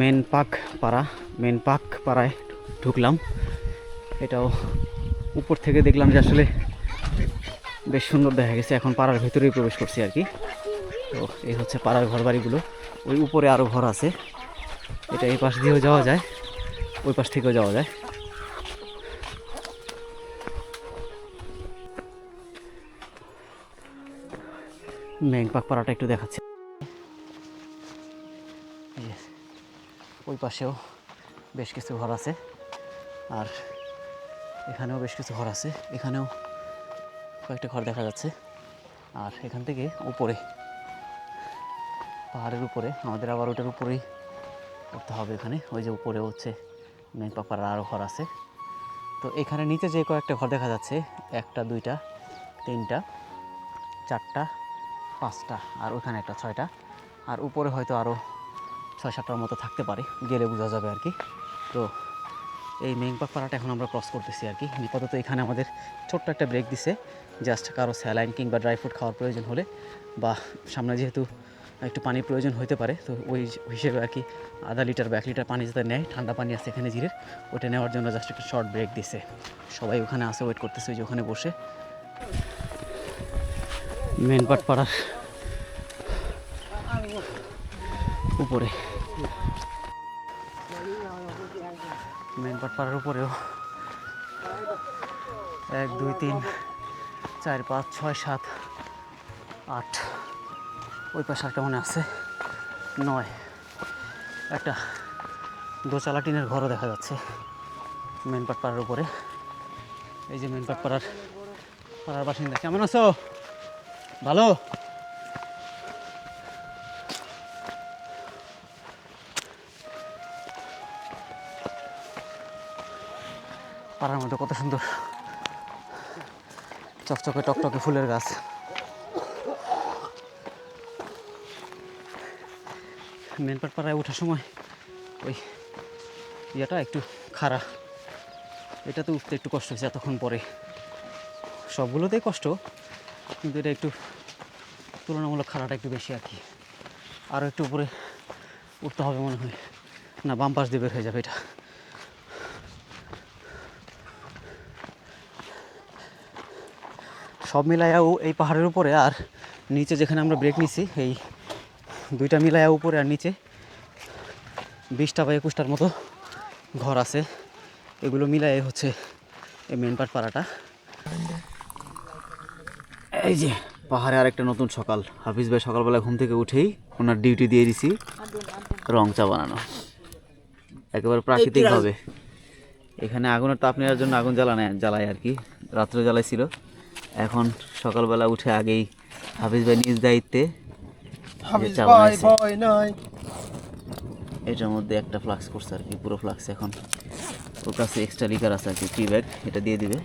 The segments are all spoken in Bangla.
মেন পাক পাড়ায় ঢুকলাম। এটাও উপর থেকে দেখলাম যে আসলে বেশ সুন্দর দেখা গেছে। এখন পাড়ার ভেতরেই প্রবেশ করছি আর কি। তো এই হচ্ছে পাড়ার ঘর বাড়িগুলো। ওই উপরে আরও ঘর আছে, এটা এই পাশ দিয়েও যাওয়া যায়, ওই পাশ থেকেও যাওয়া যায়। মেংপাক পাড়াটা একটু দেখাচ্ছে। ওই পাশেও বেশ কিছু ঘর আছে, আর এখানেও বেশ কিছু ঘর আছে। এখানেও কয়েকটা ঘর দেখা যাচ্ছে। আর এখান থেকে উপরে পাহাড়ের উপরে আমাদের আবার ওটার উপরেই উঠতে হবে। এখানে ওই যে উপরে হচ্ছে মেংপাক পাড়ার আরও ঘর আছে। তো এখানে নিচে যে কয়েকটা ঘর দেখা যাচ্ছে, 1টা 2টা 3টা 4টা 5টা, আর ওখানে একটা 6টা, আর উপরে হয়তো আরও 6-7টার মতো থাকতে পারে, গেলে বোঝা যাবে আর কি। তো এই মেংপাক পাড়াটা এখন আমরা ক্রস করতেছি আর কি। আপাতত এখানে আমাদের ছোট্ট একটা ব্রেক দিছে, জাস্ট কারো স্যালাইন কিংবা ড্রাই ফ্রুট খাওয়ার প্রয়োজন হলে, বা সামনে যেহেতু একটু পানির প্রয়োজন হতে পারে, তো ওই হিসেবে আর কি আধা লিটার বা 1 লিটার পানি যাতে নেয়, ঠান্ডা পানি আছে এখানে জিরের, ওটা নেওয়ার জন্য জাস্ট একটা শর্ট ব্রেক দিছে। সবাই ওখানে আসে, ওয়েট করতেছে ওই যে ওখানে বসে। মেনপাট পাড়ার উপরে, মেনপাট পাড়ার উপরেও 1 2 3 4 5 6 7 8, ওই পাশে একটা মনে আছে 9, একটা দোচালা টিনের ঘরও দেখা যাচ্ছে মেনপাট পাড়ার উপরে। এই যে মেনপাট পাড়ার বাসিন্দা। কেমন আছো? ভালো? পাড়ার মধ্যে কত সুন্দর চকচকে টকটকে ফুলের গাছ। মেনপাট পাড়ায় ওঠার সময় ওই ইয়েটা একটু খাড়া, এটা তো উঠতে একটু কষ্ট হয়েছে এতক্ষণ পরে। সবগুলোতেই কষ্ট, কিন্তু এটা একটু তুলনামূলক খাড়াটা একটু বেশি আর কি। আরও একটু উপরে উঠতে হবে মনে হয়, না বাম পাশ দিয়ে বের হয়ে যাবে এটা। সব মিলাইয়াও এই পাহাড়ের উপরে আর নিচে যেখানে আমরা ব্রেক নিছি, এই 2টা মিলাইয়া উপরে আর নিচে 20টা বা 21টার মতো ঘর আছে। এগুলো মিলাই হচ্ছে এই মেনপাট পাড়াটা। এই যে পাহাড়ে আরেকটা নতুন সকাল। হাফিজ ভাই সকালবেলা ঘুম থেকে উঠেই ওনার ডিউটি দিয়ে দিছি রং চা বানানো, একেবারে প্রাকৃতিকভাবে। এখানে আগুনের তাপ নেওয়ার জন্য আগুন জ্বালায় আর কি, রাত্রে জ্বালাইছিল। এখন সকালবেলা উঠে আগেই হাফিজ ভাই নিজ দায়িত্বে চা বানাইছে। এটার মধ্যে একটা ফ্লাক্স করছে আর কি, পুরো ফ্লাক্স। এখন ওর কাছে এক্সট্রা লিকার আছে আর কি, টি ব্যাগ, এটা দিয়ে দিবে।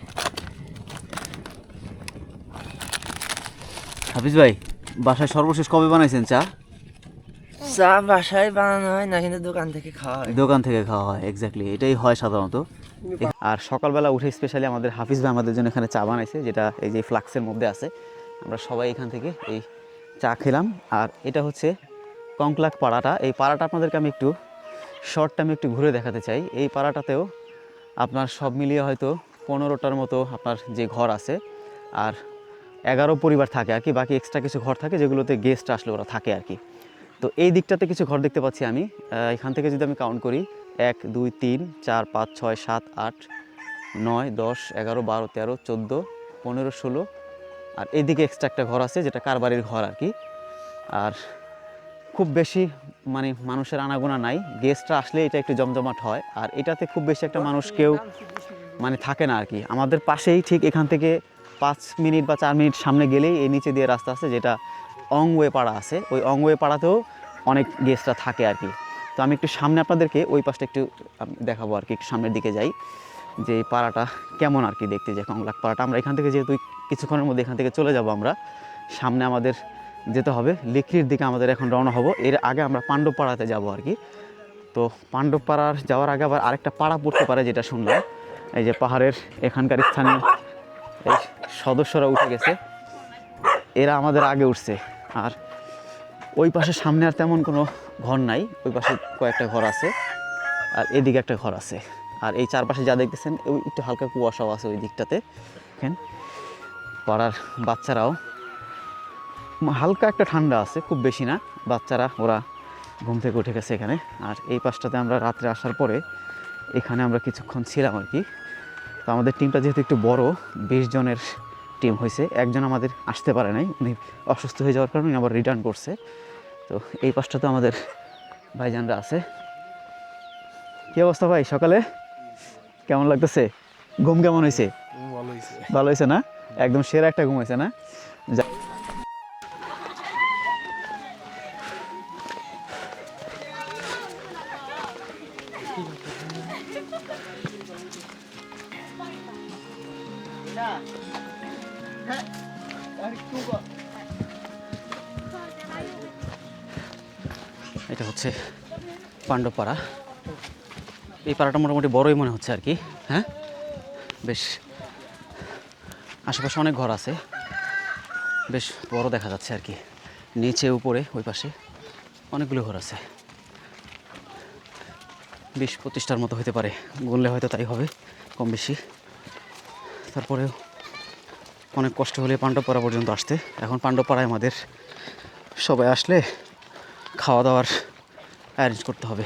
হাফিজ ভাই বাসায় সর্বশেষ কবে বানাইছেন চা? চা বাসায় বানানো হয় না, কিন্তু দোকান থেকে খাওয়া হয়। দোকান থেকে খাওয়া হয়, এক্স্যাক্টলি এটাই হয় সাধারণত। আর সকালবেলা উঠে স্পেশালি আমাদের হাফিজ ভাই আমাদের জন্য এখানে চা বানাইছে, যেটা এই যে ফ্লাক্সের মধ্যে আছে। আমরা সবাই এখান থেকে এই চা খেলাম। আর এটা হচ্ছে কংক্লাক পাড়াটা। এই পাড়াটা আপনাদেরকে আমি একটু শর্ট টাইমে একটু ঘুরে দেখাতে চাই। এই পাড়াটাতেও আপনার সব মিলিয়ে হয়তো 15টার মতো আপনার যে ঘর আছে, আর 11 পরিবার থাকে আর কি। বাকি এক্সট্রা কিছু ঘর থাকে যেগুলোতে গেস্ট আসলে ওরা থাকে আর কি। তো এই দিকটাতে কিছু ঘর দেখতে পাচ্ছি আমি। এখান থেকে যদি আমি কাউন্ট করি, 1 2 3 4 5 6 7 8 9 10 11 12 13 14 15 16, আর এইদিকে এক্সট্রা একটা ঘর আছে যেটা কারবারির ঘর আর কি। আর খুব বেশি মানে মানুষের আনাগোনা নাই, গেস্টরা আসলে এটা একটু জমজমাট হয়। আর এটাতে খুব বেশি একটা মানুষ কেউ মানে থাকে না আর কি। আমাদের পাশেই ঠিক এখান থেকে 5 মিনিট বা 4 মিনিট সামনে গেলেই এই নিচে দিয়ে রাস্তা আছে, যেটা অংওয়ে পাড়া আছে। ওই অংওয়ে পাড়াতেও অনেক গেস্টরা থাকে আর কি। তো আমি একটু সামনে আপনাদেরকে ওই পাশটা একটু দেখাবো আর কি, একটু সামনের দিকে যাই যে এই পাড়াটা কেমন আর কি দেখতে, যে কংলাক পাড়াটা। আমরা এখান থেকে যেহেতু কিছুক্ষণের মধ্যে এখান থেকে চলে যাব, আমরা সামনে আমাদের যেতে হবে লেকরির দিকে, আমাদের এখন রওনা হব। এর আগে আমরা পাণ্ডব পাড়াতে যাব আর কি। তো পাণ্ডব পাড়ার যাওয়ার আগে আবার আরেকটা পাড়া পড়তে পারে যেটা শুনলাম। এই যে পাহাড়ের এখানকার স্থানীয় এই সদস্যরা উঠে গেছে, এরা আমাদের আগে উঠছে। আর ওই পাশে সামনে আর তেমন কোনো ঘর নাই, ওই পাশে কয়েকটা ঘর আছে আর এদিকে একটা ঘর আছে। আর এই চারপাশে যা দেখতেছেন ওই একটু হালকা কুয়াশাও আছে ওই দিকটাতে। দেখেন পাড়ার বাচ্চারাও, হালকা একটা ঠান্ডা আছে, খুব বেশি না। বাচ্চারা ওরা ঘুম থেকে উঠে গেছে এখানে। আর এই পাশটাতে আমরা রাত্রে আসার পরে এখানে আমরা কিছুক্ষণ ছিলাম আর কি। তো আমাদের টিমটা যেহেতু একটু বড়, 20 জনের টিম হয়েছে, একজন আমাদের আসতে পারে নাই, উনি অসুস্থ হয়ে যাওয়ার কারণে উনি আবার রিটার্ন করছে। তো এই পাশটাতে আমাদের ভাইজানরা আছে। কী অবস্থা ভাই, সকালে কেমন লাগতেছে? ঘুম কেমন হয়েছে? ভালো হয়েছে না? একদম সেরা একটা ঘুম হয়েছে না? এটা হচ্ছে পাণ্ডবপাড়া। এই পাড়াটা মোটামুটি বড়ই মনে হচ্ছে আর কি। হ্যাঁ, বেশ আশেপাশে অনেক ঘর আছে, বেশ বড় দেখা যাচ্ছে আর কি। নিচে উপরে ওই পাশে অনেকগুলো ঘর আছে, 20-25টার মতো হতে পারে, গুনলে হয়তো তাই হবে, কম বেশি। তারপরেও অনেক কষ্ট হলে পাণ্ডবপাড়া পর্যন্ত আসতে। এখন পাণ্ডবপাড়ায় আমাদের সবাই আসলে খাওয়া দাওয়ার অ্যারেঞ্জ করতে হবে।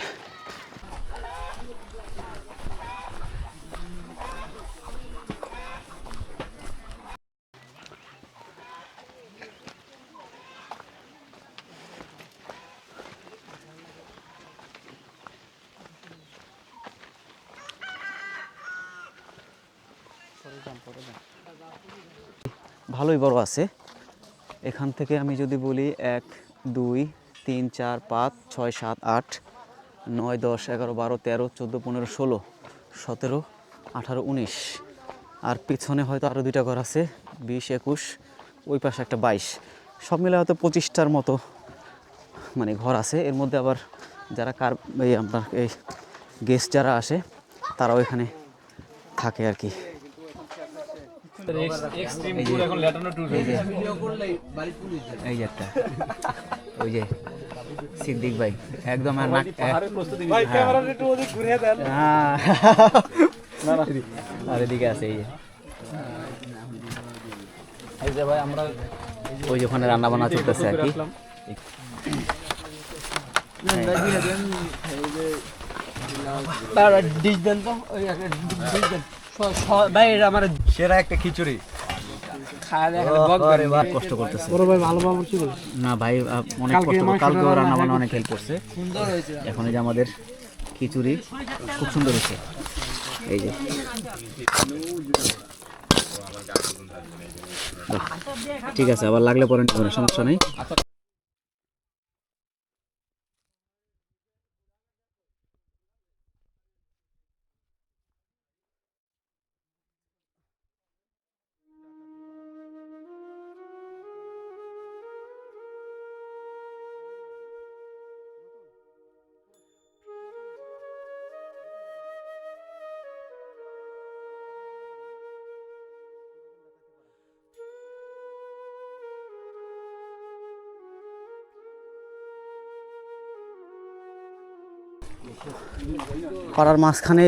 ভালোই বড় আছে। এখান থেকে আমি যদি বলি 1 2 3 4 5 6 7 8 9 10 11 12 13 14 15 16 17 18 19, আর পিছনে হয়তো আরও 2টা ঘর আছে, 20 21, ওই পাশে একটা 22, সব মিলে হয়তো 25টার মতো মানে ঘর আছে। এর মধ্যে আবার যারা এই আপনার এই গেস্ট যারা আসে তারাও এখানে থাকে আর কি। এই যে একটা, ওই যে সিদ্দিক ভাই একদম আর এদিকে আছে এই যে ভাই আমরা ওই যে ওখানে রান্না বান্না চলতেছে আর কি। আমার সেরা একটা খিচুড়ি কষ্ট করতেছে না ভাই, অনেক কষ্ট, কালকে রান্না বান্না অনেক হেল্প করছে। এখন এই যে আমাদের খিচুড়ি খুব সুন্দর হয়েছে। এই যে ঠিক আছে, আবার লাগলে পরে নেবেন, সমস্যা নেই। পাড়ার মাঝখানে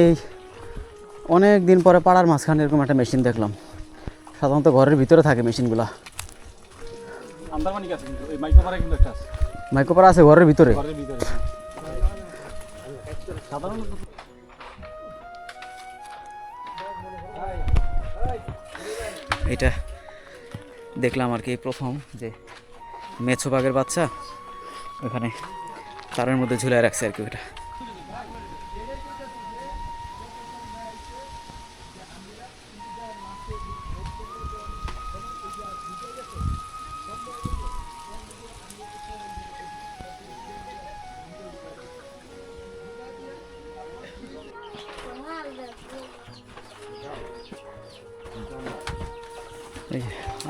অনেক দিন পরে পাড়ার মাঝখানে এরকম একটা মেশিন দেখলাম। সাধারণত ঘরের ভিতরে থাকে মেশিনগুলা। মাইক্রোপাড়া আছে ঘরের ভিতরে। এটা দেখলাম আর কি প্রথম, যে মেছো বাঘের বাচ্চা ওখানে তারের মধ্যে ঝুলে রাখছে আর কি। ওটা এই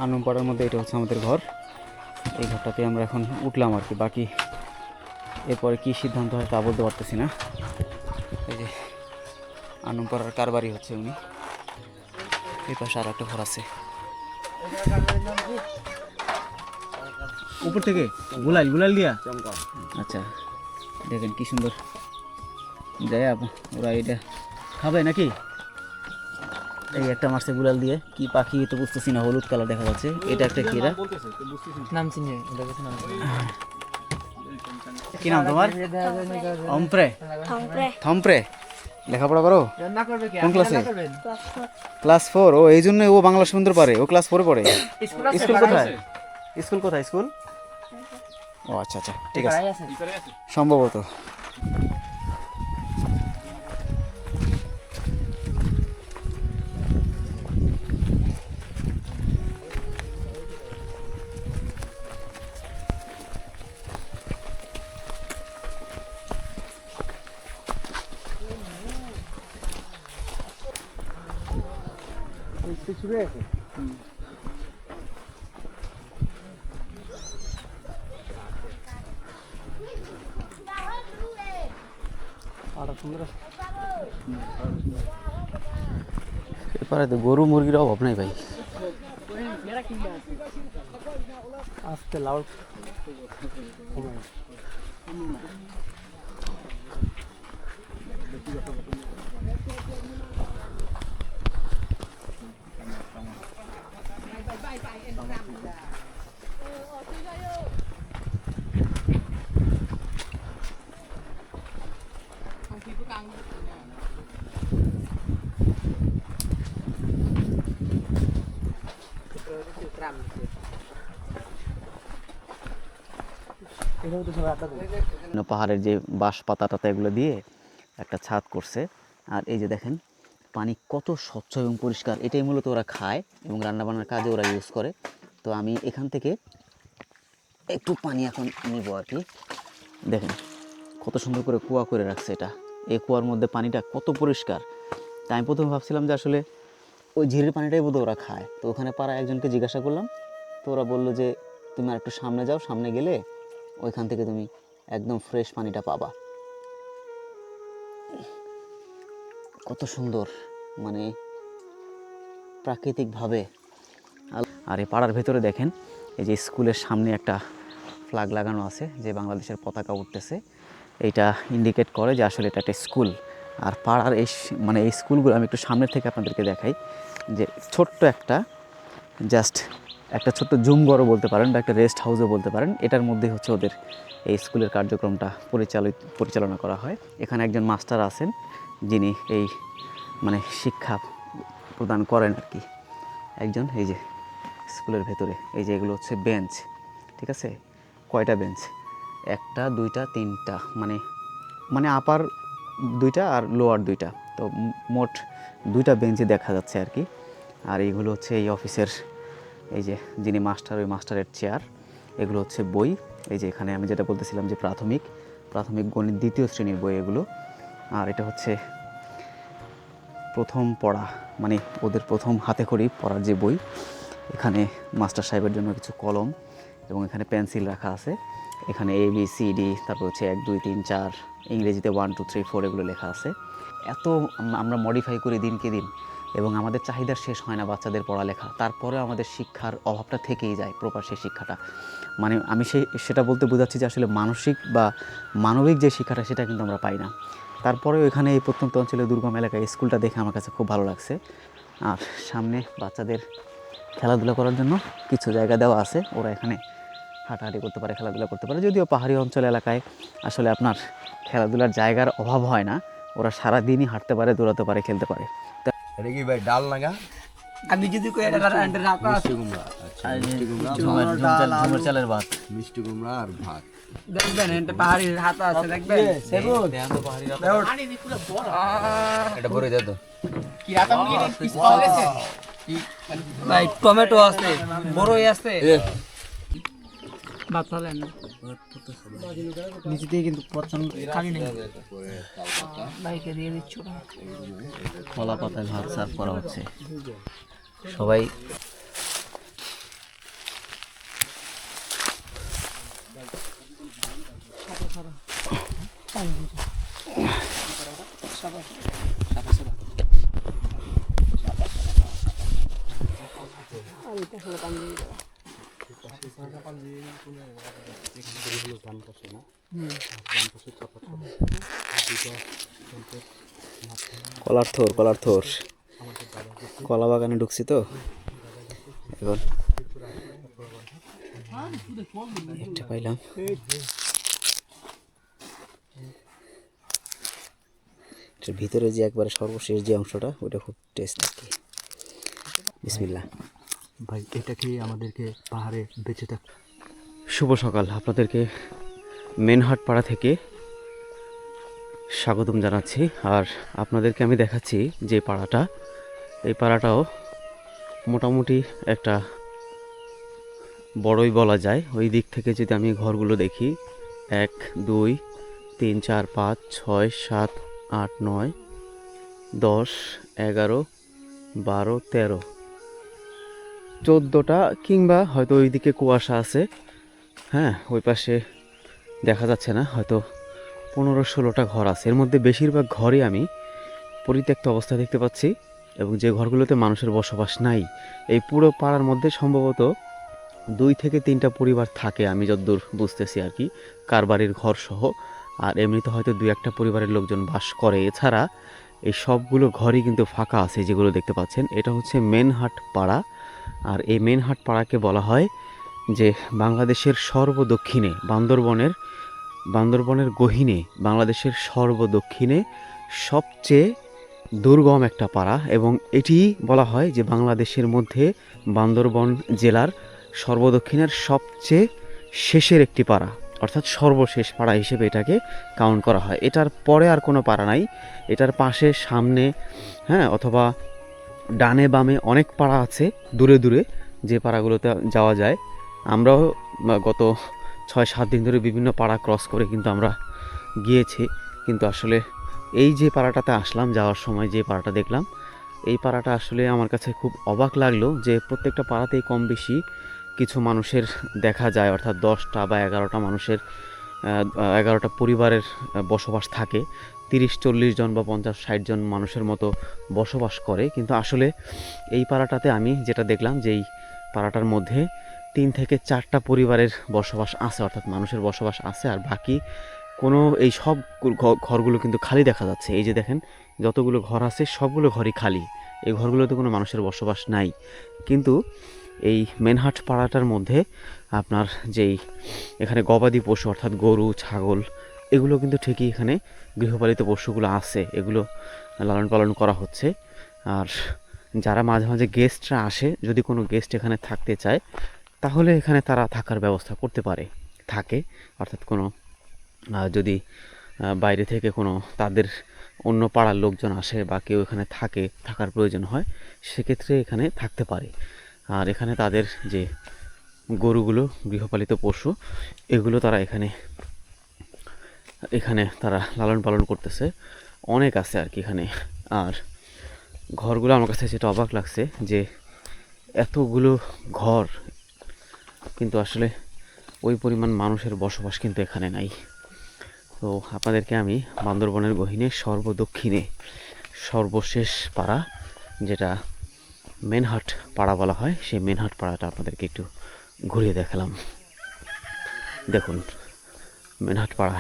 আনন্দপাড়ার মধ্যে এটা হচ্ছে আমাদের ঘর। এই ঘরটাতে আমরা এখন উঠলাম আর কি। বাকি এরপরে কী সিদ্ধান্ত হয় তা বলতে পারতেছি না। এই যে আনন্দপাড়ার কারবারি হচ্ছে উনি। এই পাশে আর একটা ঘর আছে উপর থেকে গুলাল দিয়া। আচ্ছা, দেখেন কি সুন্দর যায় ওরা এটা খাবে নাকি। এই একটা মারছে গুলাল দিয়ে, কি পাখি তো বুঝতেছি না, হলুদ কালার দেখা যাচ্ছে। এটা একটা কি, এরা নাম চিনি ওটা নাম কি নাম তোমার? অম্প্রে থম্প্রে। লেখাপড়া করো রান্না করবে কি কোন ক্লাসে? করবেন ক্লাস 4। ও এই জন্য ও বাংলা সুন্দর পারে, ও ক্লাস 4 পড়ে। স্কুল স্কুল কোথায়? স্কুল কোথায় স্কুল? ও আচ্ছা আচ্ছা ঠিক আছে, সম্ভবত। এরপরে তো গরু মুরগির অভাব নাই ভাই। আস্তে লাউড পাহাড়ের যে বাঁশ পাতা টাতা এগুলো দিয়ে একটা ছাদ করছে। আর এই যে দেখেন পানি কত স্বচ্ছ এবং পরিষ্কার। এটাই মূলত ওরা খায় এবং রান্নাবান্নার কাজে ওরা ইউজ করে। তো আমি এখান থেকে একটু পানি এখন নিব আর কি। দেখেন কত সুন্দর করে কুয়া করে রাখছে এটা। এই কুয়ার মধ্যে পানিটা কত পরিষ্কার। তাই আমি প্রথমে ভাবছিলাম যে আসলে ওই ঝিরির পানিটাই বোধহয় ওরা খায়। তো ওখানে পাড়ায় একজনকে জিজ্ঞাসা করলাম, তো ওরা বললো যে তুমি আর একটু সামনে যাও, সামনে গেলে ওইখান থেকে তুমি একদম ফ্রেশ পানিটা পাবা। কত সুন্দর, মানে প্রাকৃতিকভাবে। আর এই পাড়ার ভেতরে দেখেন এই যে স্কুলের সামনে একটা ফ্ল্যাগ লাগানো আছে, যে বাংলাদেশের পতাকা উঠতেছে। এইটা ইন্ডিকেট করে যে আসলে এটা একটা স্কুল। আর পাড়ার এই মানে এই স্কুলগুলো আমি একটু সামনের থেকে আপনাদেরকে দেখাই, যে ছোট্ট একটা জাস্ট একটা ছোট্ট জুম ঘরও বলতে পারেন বা একটা রেস্ট হাউসও বলতে পারেন। এটার মধ্যে হচ্ছে ওদের এই স্কুলের কার্যক্রমটা পরিচালনা করা হয়। এখানে একজন মাস্টার আছেন যিনি এই মানে শিক্ষা প্রদান করেন আর কি। একজন এই যে স্কুলের ভেতরে এই যে এগুলো হচ্ছে বেঞ্চ, ঠিক আছে। কয়টা বেঞ্চ? একটা দুইটা তিনটা, মানে আপার দুইটা আর লোয়ার দুইটা, তো মোট দুইটা বেঞ্চই দেখা যাচ্ছে আর কি। আর এইগুলো হচ্ছে এই অফিসের এই যে যিনি মাস্টার, ওই মাস্টারের চেয়ার। এগুলো হচ্ছে বই। এই যে এখানে আমি যেটা বলতেছিলাম যে প্রাথমিক গণিত 2য় শ্রেণীর বই এগুলো। আর এটা হচ্ছে প্রথম পড়া, মানে ওদের প্রথম হাতে খড়ি পড়ার যে বই। এখানে মাস্টার সাহেবের জন্য কিছু কলম এবং এখানে পেন্সিল রাখা আছে। এখানে ABCD, তারপর হচ্ছে 1 2 3 4, ইংরেজিতে 1 2 3 4 এগুলো লেখা আছে। এত আমরা মডিফাই করি দিনকে দিন, এবং আমাদের চাহিদা শেষ হয় না বাচ্চাদের পড়ালেখা। তারপরেও আমাদের শিক্ষার অভাবটা থেকেই যায়, প্রপার সেই শিক্ষাটা। মানে আমি সেটা বলতে বোঝাচ্ছি যে আসলে মানসিক বা মানবিক যে শিক্ষাটা সেটা কিন্তু আমরা পাই না। তারপরেও এখানে এই প্রত্যন্ত অঞ্চলের দুর্গম এলাকায় স্কুলটা দেখে আমার কাছে খুব ভালো লাগছে। আর সামনে বাচ্চাদের খেলাধুলা করার জন্য কিছু জায়গা দেওয়া আছে, ওরা এখানে হাঁটাহাঁটি করতে পারে, খেলাধুলা করতে পারে। যদিও পাহাড়ি অঞ্চল এলাকায় আসলে আপনার খেলাধুলার জায়গার অভাব হয় না, ওরা সারাদিনই হাঁটতে পারে, দৌড়াতে পারে, খেলতে পারে। এটা কি ভাই ডাল লাগা? আমি যদি কই এটা রাখা আছে কুমড়া, আচ্ছা ঝুমের চালের ভাত, মিষ্টি কুমড়া আর ভাত। দেখবেন এটা পাহাড়ি হাতা আছে দেখবেন। এটা ভরে দে তো। কি হাতা মুখে পিস পাওয়া গেছে? ভাই টমেটো আছে, বড়ই আছে। ভাত হলে না নিচে দিয়ে কিন্তু প্রচন্ড খালি নেই। ভাইকে দিয়ে দিচ্ছ কলা পাতায় ভাত সার্ভ করা হচ্ছে। সবাই কলার থোর কলা বাগানে ঢুকছি তো এখন একটা পাইলাম। এটার ভিতরে যে একবারে সর্বশেষ যে অংশটা ওটা খুব টেস্ট আর কি। বিসমিল্লাহ। ভাই এটা খেয়ে আমাদেরকে পাহাড়ে বেঁচে থাক। শুভ সকাল, আপনাদেরকে মেনহাট পাড়া থেকে স্বাগতম জানাচ্ছি। আর আপনাদেরকে আমি দেখাচ্ছি যে পাড়াটা, এই পাড়াটাও মোটামুটি একটা বড়ই বলা যায়। ওই দিক থেকে যদি আমি ঘরগুলো দেখি 1 2 3 4 5 6 7 8 9 10 11 12 13 14টা, কিংবা হয়তো ওইদিকে কুয়াশা আছে, হ্যাঁ ওই পাশে দেখা যাচ্ছে না, হয়তো 15-16টা ঘর আছে। এর মধ্যে বেশিরভাগ ঘরই আমি পরিত্যক্ত অবস্থা দেখতে পাচ্ছি, এবং যে ঘরগুলোতে মানুষের বসবাস নাই। এই পুরো পাড়ার মধ্যে সম্ভবত 2 থেকে 3টা পরিবার থাকে, আমি যতদূর বুঝতেছি আর কি, কার বাড়ির ঘর সহ। আর এমনিতে হয়তো 2-1টা পরিবারের লোকজন বাস করে। এছাড়া এই সবগুলো ঘরই কিন্তু ফাঁকা আছে, যেগুলো দেখতে পাচ্ছেন। এটা হচ্ছে মেনহাট পাড়া। আর এই মেনহাট পাড়াকে বলা হয় যে বাংলাদেশের সর্বদক্ষিণে, বান্দরবনের গহীনে, বাংলাদেশের সর্বদক্ষিণে সবচেয়ে দুর্গম একটা পাড়া। এবং এটি বলা হয় যে বাংলাদেশের মধ্যে বান্দরবন জেলার সর্বদক্ষিণের সবচেয়ে শেষের একটি পাড়া, অর্থাৎ সর্বশেষ পাড়া হিসেবে এটাকে কাউন্ট করা হয়। এটার পরে আর কোনো পাড়া নাই। এটার পাশে, সামনে, হ্যাঁ, অথবা ডানে বামে অনেক পাড়া আছে দূরে দূরে, যে পাড়াগুলোতে যাওয়া যায়। আমরাও গত 6-7 দিন ধরে বিভিন্ন পাড়া ক্রস করে কিন্তু আমরা গিয়েছি। কিন্তু আসলে এই যে পাড়াটাতে আসলাম, যাওয়ার সময় যে পাড়াটা দেখলাম, এই পাড়াটা আসলে আমার কাছে খুব অবাক লাগলো যে প্রত্যেকটা পাড়াতেই কম বেশি কিছু মানুষের দেখা যায়, অর্থাৎ 10টা বা 11টা মানুষের 11টা পরিবারের বসবাস থাকে। 30-40 জন বা 50-60 জন মানুষের মতো বসবাস করে। কিন্তু আসলে এই পাড়াটাতে আমি যেটা দেখলাম, যে এই পাড়াটার মধ্যে 3 থেকে 4টা পরিবারের বসবাস আছে, অর্থাৎ মানুষের বসবাস আছে। আর বাকি কোনো, এই সব ঘরগুলো কিন্তু খালি দেখা যাচ্ছে। এই যে দেখেন, যতগুলো ঘর আছে সবগুলো ঘরই খালি, এই ঘরগুলোতে কোনো মানুষের বসবাস নাই। কিন্তু এই মেনহাট পাড়াটার মধ্যে আপনার যেই এখানে গবাদি পশু, অর্থাৎ গরু, ছাগল, এগুলো কিন্তু ঠিকই এখানে গৃহপালিত পশুগুলো আছে, এগুলো লালন পালন করা হচ্ছে। আর যারা মাঝে মাঝে গেস্টরা আসে, যদি কোনো গেস্ট এখানে থাকতে চায়, তাহলে এখানে তারা থাকার ব্যবস্থা করতে পারে, থাকে। অর্থাৎ কোনো যদি বাইরে থেকে কোনো তাদের অন্য পাড়ার লোকজন আসে বা কেউ এখানে থাকার প্রয়োজন হয়, সেক্ষেত্রে এখানে থাকতে পারে। আর এখানে তাদের যে গরুগুলো, গৃহপালিত পশু, এগুলো তারা এখানে তারা লালন পালন করতেছে, অনেক আছে আর কি এখানে। আর ঘরগুলো আমার কাছে যেটা অবাক লাগছে, যে এতগুলো ঘর, কিন্তু আসলে ওই পরিমাণ মানুষের বসবাস কিন্তু এখানে নাই। তো আপনাদেরকে আমি বান্দরবনের গহীনে সর্বদক্ষিণে সর্বশেষ পাড়া, যেটা মেনহাট পাড়া বলা হয়, সেই মেনহাট পাড়াটা আপনাদেরকে একটু ঘুরিয়ে দেখালাম। দেখুন মেনহাট পাড়া।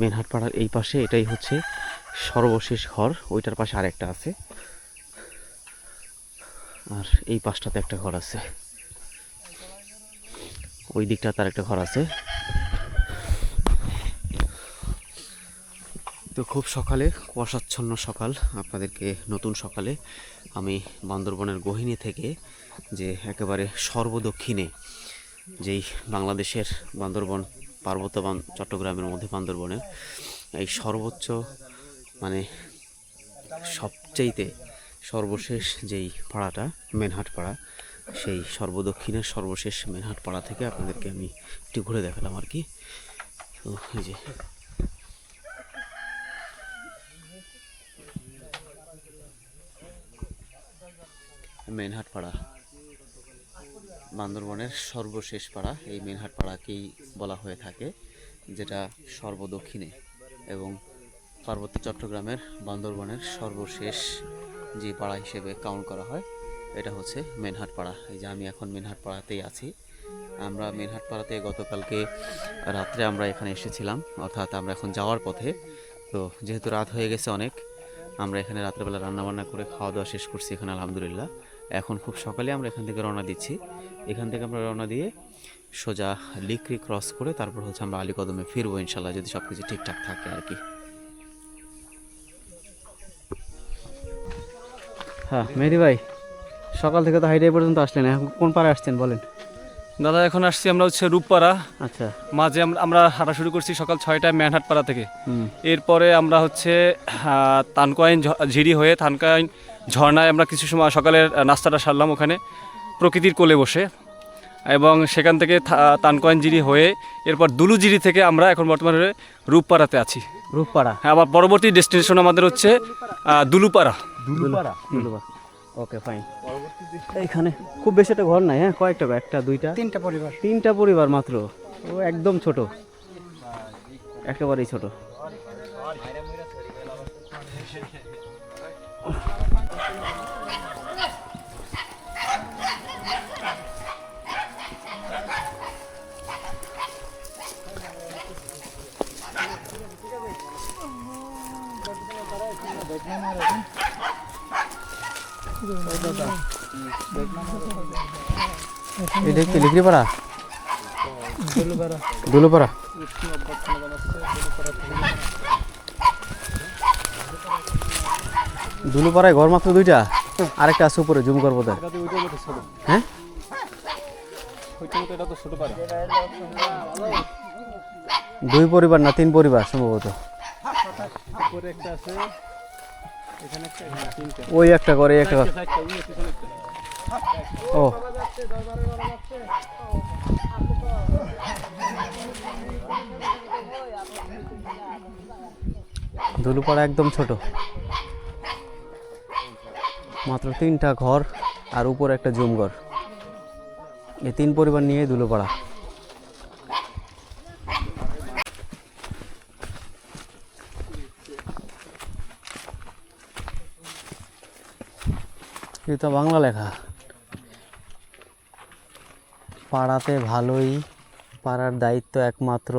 মেনহাট পাড়ার এই পাশে এটাই হচ্ছে সর্বশেষ ঘর, ওইটার পাশে আরেকটা আছে, আর এই পাশটাতে একটা ঘর আছে, ওই দিকটা তার একটা ঘর আছে। তো খুব সকালে, কুয়াশাচ্ছন্ন সকাল, আপনাদেরকে নতুন সকালে আমি বান্দরবনের গহীনে থেকে, যে একেবারে সর্বদক্ষিণে, যেই বাংলাদেশের বান্দরবন পার্বত্য চট্টগ্রামের মধ্যে বান্দরবনের এই সর্বোচ্চ, মানে সবচাইতে সর্বশেষ যেই পাড়াটা মেনহাট পাড়া, সেই সর্বদক্ষিণের সর্বশেষ মেনহাট পাড়া থেকে আপনাদেরকে আমি একটু ঘুরে দেখালাম আর কি। তো এই যে মেনহাট পাড়া, বান্দরবনের সর্বশেষ পাড়া, এই মেনহাট পাড়াকেই বলা হয়ে থাকে, যেটা সর্বদক্ষিণে এবং পার্বত্য চট্টগ্রামের বান্দরবনের সর্বশেষ যে পাড়া হিসেবে কাউন্ট করা হয় এটা হচ্ছে মেনহাট পাড়া। এই যে আমি এখন মেনহাট পাড়াতেই আছি। আমরা মেনহাট পাড়াতে গতকালকে রাত্রে আমরা এখানে এসেছিলাম, অর্থাৎ আমরা এখন যাওয়ার পথে। তো যেহেতু রাত হয়ে গেছে অনেক, আমরা এখানে রাত্রেবেলা রান্নাবান্না করে খাওয়া দাওয়া শেষ করছি এখানে আলহামদুলিল্লাহ। এখন খুব সকালে আমরা এখান থেকে রওনা দিচ্ছি। এখান থেকে আমরা রওনা দিয়ে সোজা লিকরি ক্রস করে তারপর হচ্ছে আমরা আলীকদমে ফিরবো ইনশাল্লাহ, যদি সব কিছু ঠিকঠাক থাকে আর কি। হ্যাঁ মেহেদি ভাই, সকাল থেকে তো হাইডাই পর্যন্ত আসলেন, এখন কোন পাড়ে আসছেন বলেন? দাদা এখন আসছি আমরা হচ্ছে রূপপাড়া। আচ্ছা। মাঝে আমরা হাঁটা শুরু করছি সকাল 6টায় মেনহাট পাড়া থেকে। এরপরে আমরা হচ্ছে তানকোয়াইন ঝিরি হয়ে তানকোয়াইন ঝর্ণায় আমরা কিছু সময় সকালের নাস্তাটা সারলাম ওখানে প্রকৃতির কোলে বসে, এবং সেখান থেকে তানকোয়াইন ঝিরি হয়ে এরপর দুলুজিরি থেকে আমরা এখন বর্তমানে রূপপাড়াতে আছি। রূপপাড়া? হ্যাঁ, আবার পরবর্তী ডেস্টিনেশন আমাদের হচ্ছে দুলুপাড়া। দুলুপাড়া। Okay fine. এইখানে খুব বেশি একটা ঘর নাই, হ্যাঁ কয়েকটা, একটা দুইটা তিনটা পরিবার মাত্র। ও একদম ছোট, একেবারেই ছোট। এটা কি লিকরিপাড়া? দুলুপাড়া। দুলুপাড়ায় ঘর মাত্র দুইটা, আরেকটা আছে উপরে, জুম করবো তার। হ্যাঁ দুই পরিবার না তিন পরিবার সম্ভবত। ওই একটা করে একটা ঘর। ও দুলুপাড়া একদম ছোট, মাত্র তিনটা ঘর আর উপরে একটা জুম ঘর। এই তিন পরিবার নিয়ে দুলুপাড়া। এটা বাংলা লেখা। পাড়াতে ভালোই, পাড়ার দায়িত্ব একমাত্র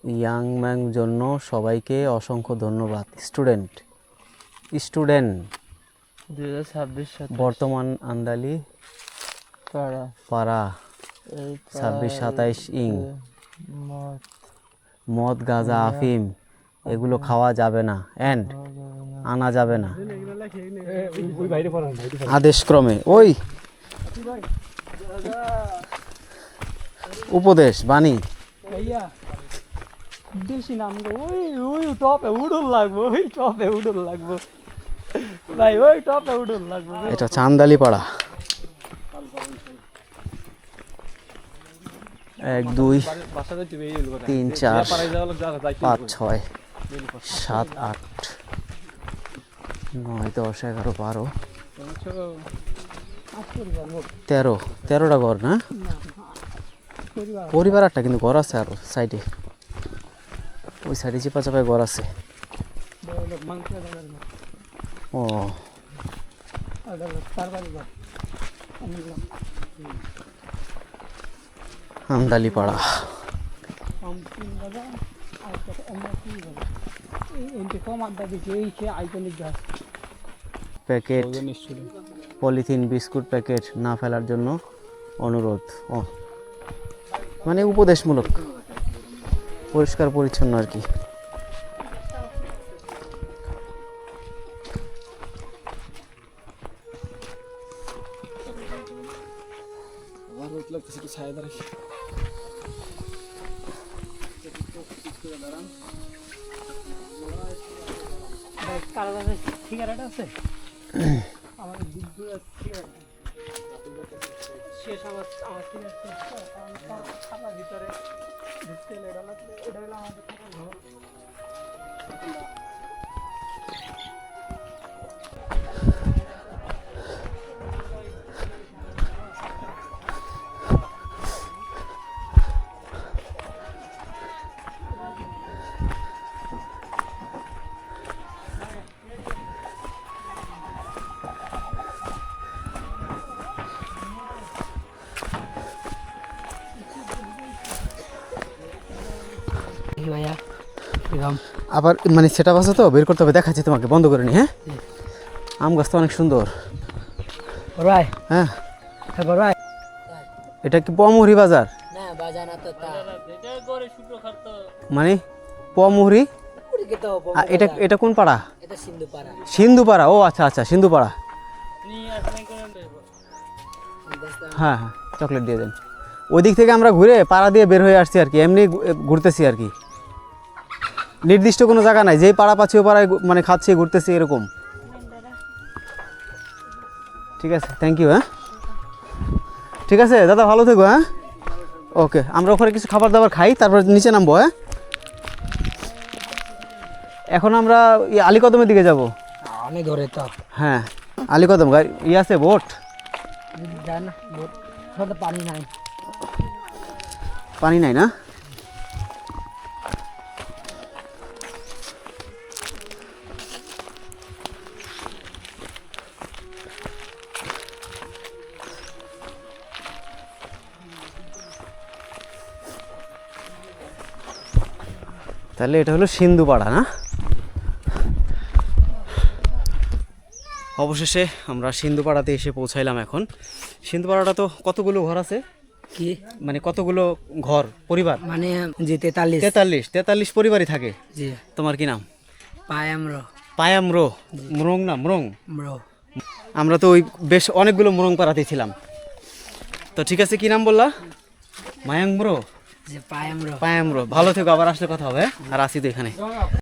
ইয়াং ম্যাং জন্য সবাইকে অসংখ্য ধন্যবাদ। স্টুডেন্ট 2026 বর্তমান আন্দালি পাড়া 26-27 ইং। মদ গাঁজা আফিম এগুলো খাওয়া যাবে না, এন্ড আনা যাবে না আদেশক্রমে। ওই উপদেশ বাণী বেশি নাম ওই টপে উড়ুন লাগবো, ওই টপে উড়ুন লাগবো ভাই, ওই টপে উড়ুন লাগবো। এটা চান্দালি পাড়া। 1 2 3 4 5 6 7 8 9 10 11 12 13টা ঘর না? পরিবার একটা, কিন্তু ঘর আছে আরো সাইডে, ওই সাইডে চিপা চাপায় ঘর আছে। ও আমদালি পাড়া। প্যাকেট পলিথিন বিস্কুট প্যাকেট না ফেলার জন্য অনুরোধ। ও মানে উপদেশমূলক, পরিষ্কার পরিচ্ছন্ন আর কি। সিগারেট আছে আমাদের শেষ, আমার সিগারেট ভিতরে ঢুকতে এটা হলো আমাদের ঘর। ভাইয়া এরকম আবার মানে সেটা আছে তো বের করতে হবে, দেখাচ্ছি তোমাকে, বন্ধ করে নি। হ্যাঁ, আম গাছটা অনেক সুন্দর। রাই হ্যাঁ, তারপর রাই এটা কি পমুহরি বাজার? না বাজানা তো তা মানে পমুহরি, উড়িকে তো এটা এটা কোন পাড়া? এটা সিন্ধু পাড়া সিন্ধুপাড়া। ও আচ্ছা আচ্ছা, সিন্ধুপাড়া। হ্যাঁ হ্যাঁ, চকলেট দিয়ে দেন। ওই দিক থেকে আমরা ঘুরে পাড়া দিয়ে বের হয়ে আসছি আর কি, এমনি ঘুরতেছি আর কি। নির্দিষ্ট কোনো জায়গা নাই, যেই পাড়া পাচ্ছি ও পাড়ায় মানে খাচ্ছি ঘুরতেছি এরকম। ঠিক আছে, থ্যাংক ইউ। হ্যাঁ ঠিক আছে দাদা, ভালো থেকো। হ্যাঁ ওকে, আমরা ওখানে কিছু খাবার দাবার খাই, তারপর নিচে নামবো। হ্যাঁ, এখন আমরা আলীকদমের দিকে যাব। অনেক ধরে তো হ্যাঁ, আলীকদম গাড়ি আছে, বোট জান বহুত সাথে পানি নাই পানি নাই না? তাহলে এটা হলো সিন্ধুপাড়া না? অবশেষে আমরা সিন্ধুপাড়াতে এসে পৌঁছাইলাম। এখন সিন্ধুপাড়াটা তো কতগুলো ঘর আছে, কি মানে কতগুলো ঘর পরিবার? মানে যে 43 পরিবারই থাকে। জি তোমার কি নাম? পায়ামর পায়াম রো, মুরং না মুরং? ব্রো আমরা তো ওই বেশ অনেকগুলো মুরং পাড়াতেই ছিলাম। তো ঠিক আছে, কি নাম বললা? মায়াং ব্রো, যে পায়ামর পায়াম রো। ভালো থেকো, আবার আসলে কথা হবে। আর আসি তো এখানে।